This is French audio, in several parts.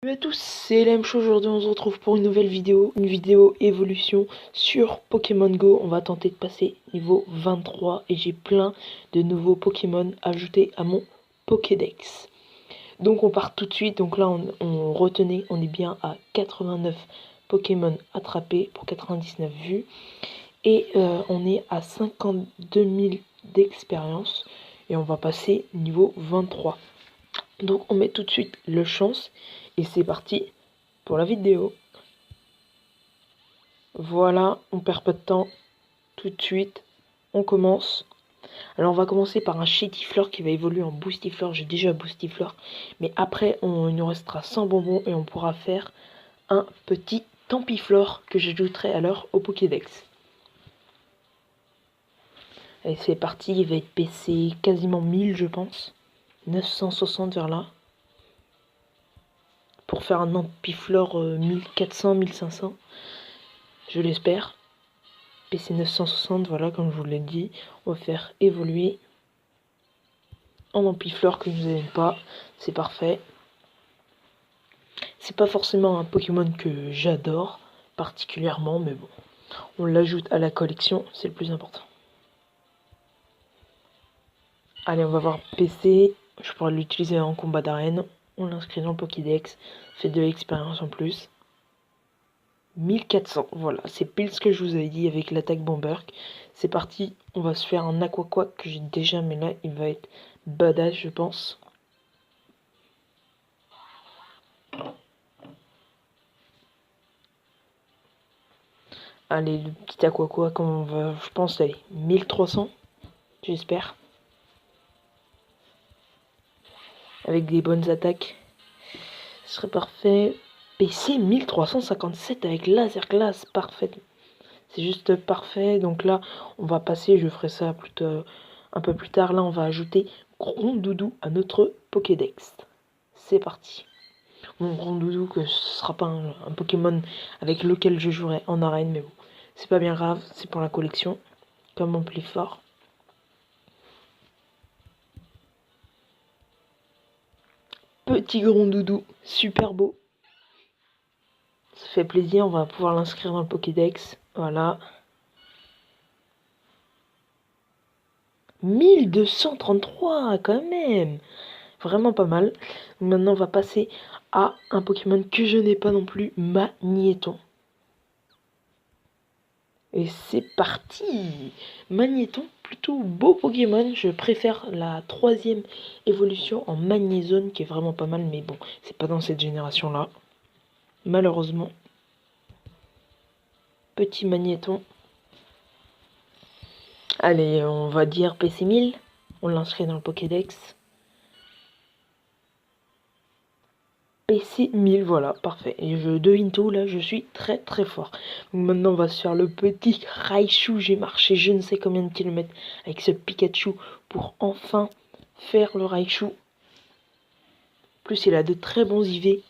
Salut à tous, c'est LMCH. Aujourd'hui on se retrouve pour une vidéo évolution sur Pokémon Go. On va tenter de passer niveau 23 et j'ai plein de nouveaux Pokémon ajoutés à mon Pokédex. Donc on part tout de suite, donc là on retenait, on est bien à 89 Pokémon attrapés pour 99 vues. Et on est à 52 000 d'expérience et on va passer niveau 23. Donc on met tout de suite le chance et c'est parti pour la vidéo. Voilà, on perd pas de temps, tout de suite on commence. Alors on va commencer par un Chétifleur qui va évoluer en Boostifleur. J'ai déjà Boostifleur, mais après il nous restera 100 bonbons et on pourra faire un petit Tampiflore que j'ajouterai alors au Pokédex. Allez, c'est parti, il va être PC quasiment 1000 je pense, 960 vers là. Pour faire un Tampiflore 1400, 1500, je l'espère. PC 960, voilà, comme je vous l'ai dit, on va faire évoluer en Tampiflore que vous n'aimez pas, c'est parfait. C'est pas forcément un Pokémon que j'adore particulièrement, mais bon, on l'ajoute à la collection, c'est le plus important. Allez, on va voir PC, je pourrais l'utiliser en combat d'arène, on l'inscrit dans le Pokédex, fait de l'expérience en plus. 1400, voilà, c'est pile ce que je vous avais dit avec l'attaque Bomberg. C'est parti, on va se faire un Aquaqua que j'ai déjà, mais là il va être badass je pense. Allez, le petit Aquaqua, comme on va, je pense, allez, 1300, j'espère. Avec des bonnes attaques, ce serait parfait. PC 1357 avec laser glace, parfait. C'est juste parfait. Donc là, on va passer, je ferai ça plutôt un peu plus tard. Là, on va ajouter Rondoudou à notre Pokédex. C'est parti. Bon, Rondoudou, que ce sera pas un Pokémon avec lequel je jouerai en arène, mais bon, c'est pas bien grave, c'est pour la collection, comme mon plus fort. Petit Rondoudou, super beau. Ça fait plaisir, on va pouvoir l'inscrire dans le Pokédex. Voilà. 1233 quand même. Vraiment pas mal. Maintenant, on va passer à un Pokémon que je n'ai pas non plus, Magnéton. Et c'est parti. Magnéton, plutôt beau Pokémon. Je préfère la 3e évolution en Magnézone qui est vraiment pas mal. Mais bon, c'est pas dans cette génération-là. Malheureusement. Petit Magnéton. Allez, on va dire PC 1000. On l'inscrit dans le Pokédex. PC 1000, voilà, parfait. Et je devine tout, là, je suis très très fort. Donc maintenant, on va se faire le petit Raichu. J'ai marché je ne sais combien de kilomètres avec ce Pikachu pour enfin faire le Raichu. En plus, il a de très bons IV.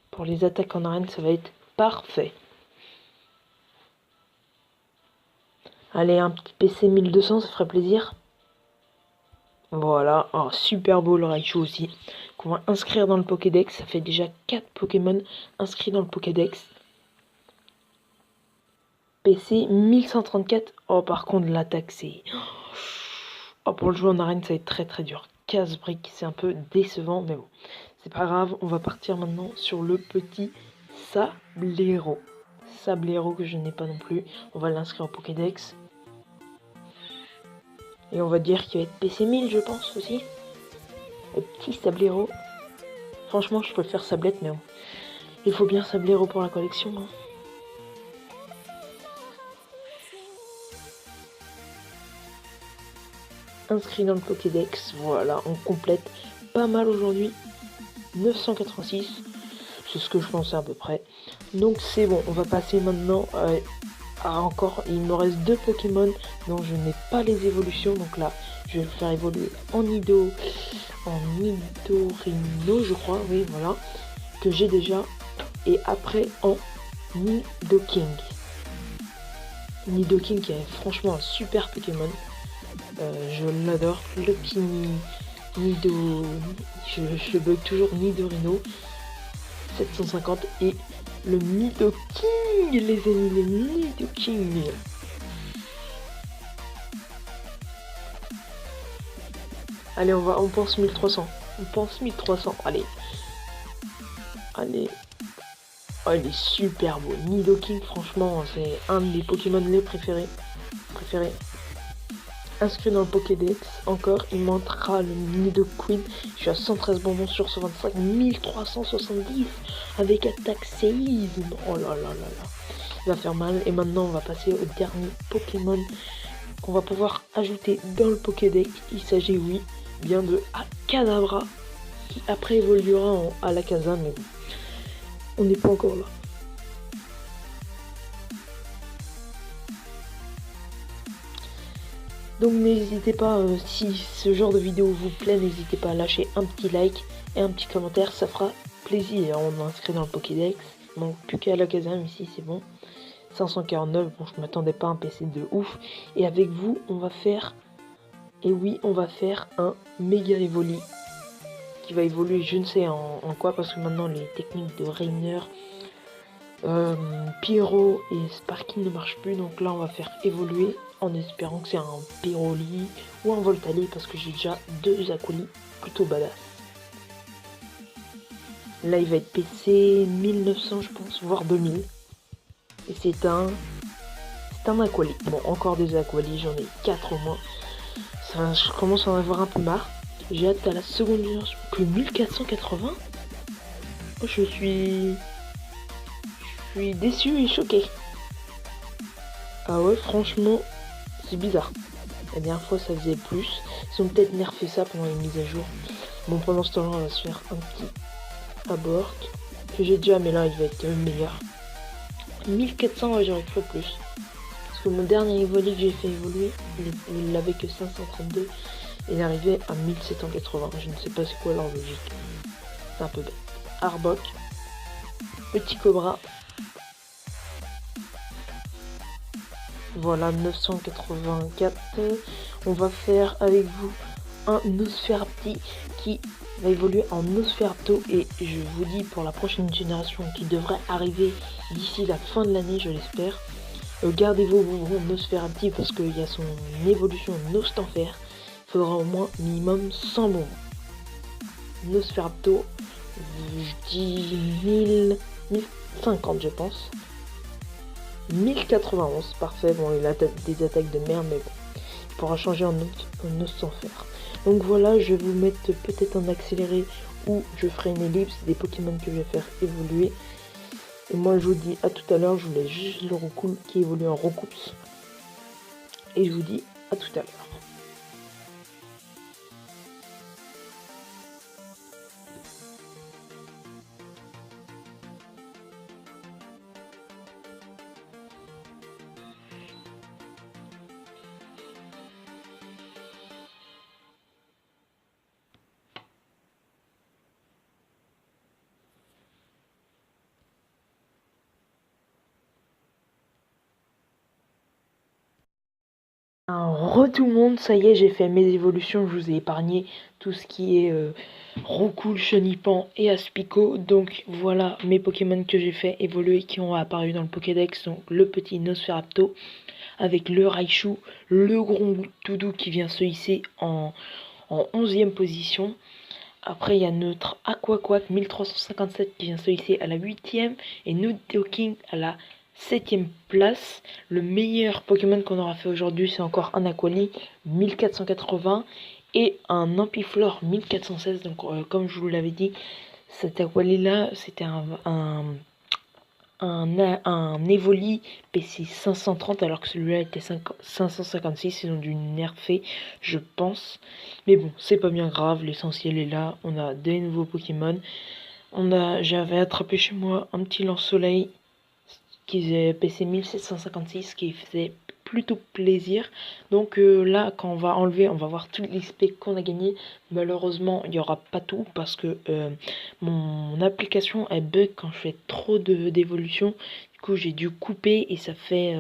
Pour les attaques en arène, ça va être parfait. Allez, un petit PC 1200, ça ferait plaisir. Voilà, oh, super beau le Raichu aussi, qu'on va inscrire dans le Pokédex. Ça fait déjà 4 Pokémon inscrits dans le Pokédex. PC 1134. Oh, par contre, l'attaque, c'est... Oh, pour le jouer en arène, ça va être très très dur. Casse-brique, c'est un peu décevant, mais bon. C'est pas grave, on va partir maintenant sur le petit Sablero. Sablero que je n'ai pas non plus. On va l'inscrire au Pokédex. Et on va dire qu'il va être PC 1000, je pense, aussi. Le petit Sablero. Franchement, je préfère Sablette, mais bon. Il faut bien Sablero pour la collection. Hein. Inscrit dans le Pokédex. Voilà, on complète pas mal aujourd'hui. 986. C'est ce que je pensais à peu près. Donc c'est bon, on va passer maintenant à encore... Il me reste 2 Pokémon dont je n'ai pas les évolutions. Donc là, je vais le faire évoluer en Nidorino, je crois. Oui, voilà. Que j'ai déjà. Et après en Nidoking. Nidoking qui est franchement un super Pokémon. Je l'adore. Le petit Nido... Je bug toujours Nidorino. 750 et le Nidoking, les amis, le Nidoking. Allez, on pense 1300. On pense 1300. Allez. Allez. Oh, il est super beau. Nidoking, franchement, c'est un de mes Pokémon les préférés. Inscrit dans le Pokédex. Encore, il montrera le Nidoqueen. Je suis à 113 bonbons sur 125. 1370 avec attaque séisme. Oh là là là là. Il va faire mal. Et maintenant, on va passer au dernier Pokémon qu'on va pouvoir ajouter dans le Pokédex. Il s'agit, oui, bien de Kadabra, qui après évoluera en Alakazam, mais on n'est pas encore là. Donc n'hésitez pas, si ce genre de vidéo vous plaît, n'hésitez pas à lâcher un petit like et un petit commentaire, ça fera plaisir. On inscrit dans le Pokédex, donc plus qu'à Alakazam ici, c'est bon. 549, bon je m'attendais pas à un PC de ouf. Et avec vous, on va faire, et oui, on va faire un méga Evoli qui va évoluer je ne sais en quoi, parce que maintenant les techniques de Rainer, Pyro et Sparky ne marchent plus, donc là on va faire évoluer en espérant que c'est un Pyroli ou un Voltali, parce que j'ai déjà 2 Aquali plutôt badass. Là il va être PC 1900 je pense, voire 2000. Et c'est un Aquali. Bon, encore des Aquali, j'en ai 4 au moins. Ça, je commence à en avoir un peu marre. J'ai hâte à la seconde génération. Que 1480. Oh, je suis déçu et choqué. Ah ouais, franchement, c'est bizarre. La dernière fois, ça faisait plus. Ils ont peut-être nerfé ça pendant les mises à jour. Bon, pendant ce temps-là, on va se faire un petit abort. Que j'ai déjà, mais là, il va être meilleur. 1400, ouais, j'aurais cru plus. Parce que mon dernier Evoli que j'ai fait évoluer, il n'avait que 532. Et il arrivait à 1780. Je ne sais pas c'est quoi leur logique. C'est un peu bête. Arbok. Petit Cobra. Voilà, 984. On va faire avec vous un Nosferapti qui va évoluer en Nosferapto. Et je vous dis, pour la prochaine génération qui devrait arriver d'ici la fin de l'année, je l'espère, gardez vos bonbons Nosferapti, parce qu'il y a son évolution Nostanfer. Il faudra au moins minimum 100 bonbons. Nosferapto, je dis 1050 je pense. 1091, parfait. Bon, il a des attaques de merde, mais bon, il pourra changer en os sans faire. Donc voilà, je vais vous mettre peut-être en accéléré, ou je ferai une ellipse des Pokémon que je vais faire évoluer. Et moi, je vous dis à tout à l'heure. Je vous laisse juste le Roucoule qui évolue en Roucoups. Et je vous dis à tout à l'heure. Tout le monde, ça y est, j'ai fait mes évolutions. Je vous ai épargné tout ce qui est Roucoule, Chenipan et Aspico. Donc voilà mes Pokémon que j'ai fait évoluer, qui ont apparu dans le Pokédex. Donc le petit Nosferapto avec le Raichu, le gros Toudou qui vient se hisser en 11e position. Après il y a notre Aquaquack 1357 qui vient se hisser à la 8e, et Nidoking à la 7e place. Le meilleur Pokémon qu'on aura fait aujourd'hui, c'est encore un Aquali 1480 et un Ampiflore 1416. Donc comme je vous l'avais dit, cet Aquali là, c'était un Evoli PC 530, alors que celui-là était 556. Ils ont dû nerfer, je pense. Mais bon, c'est pas bien grave, l'essentiel est là. On a des nouveaux Pokémon. J'avais attrapé chez moi un petit lance-soleil qui faisait PC 1756, qui faisait plutôt plaisir. Donc là, quand on va enlever, on va voir tous les XP qu'on a gagné. Malheureusement, il n'y aura pas tout, parce que mon application elle bug quand je fais trop d'évolution. Du coup, j'ai dû couper, et ça fait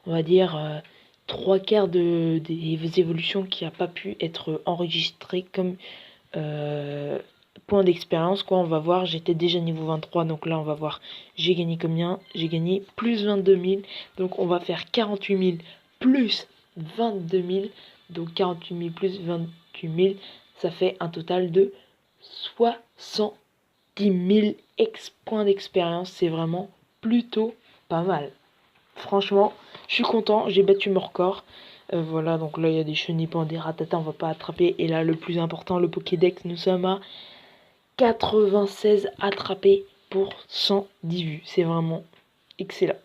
on va dire 3/4 des évolutions qui n'a pas pu être enregistrées comme points d'expérience, quoi. On va voir, j'étais déjà niveau 23, donc là on va voir, j'ai gagné combien? J'ai gagné plus 22 000, donc on va faire 48 000 plus 22 000, donc 48 000 plus 28 000, ça fait un total de 70 000 points d'expérience. C'est vraiment plutôt pas mal. Franchement, je suis content, j'ai battu mon record. Voilà, donc là il y a des chenipans, des ratatas, on va pas attraper. Et là le plus important, le Pokédex, nous sommes à 96 attrapés pour 110 vues. C'est vraiment excellent.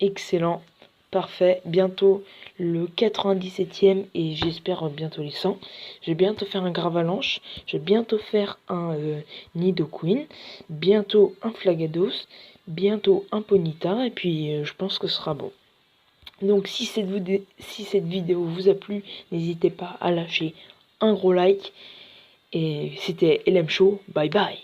Excellent, parfait. Bientôt le 97e et j'espère bientôt les 100. Je vais bientôt faire un Gravalanche. Je vais bientôt faire un Nidoqueen. Bientôt un Flagados. Bientôt un Ponyta. Et puis je pense que ce sera bon. Donc si cette vidéo vous a plu, n'hésitez pas à lâcher un gros like. Et c'était LM Show. Bye bye.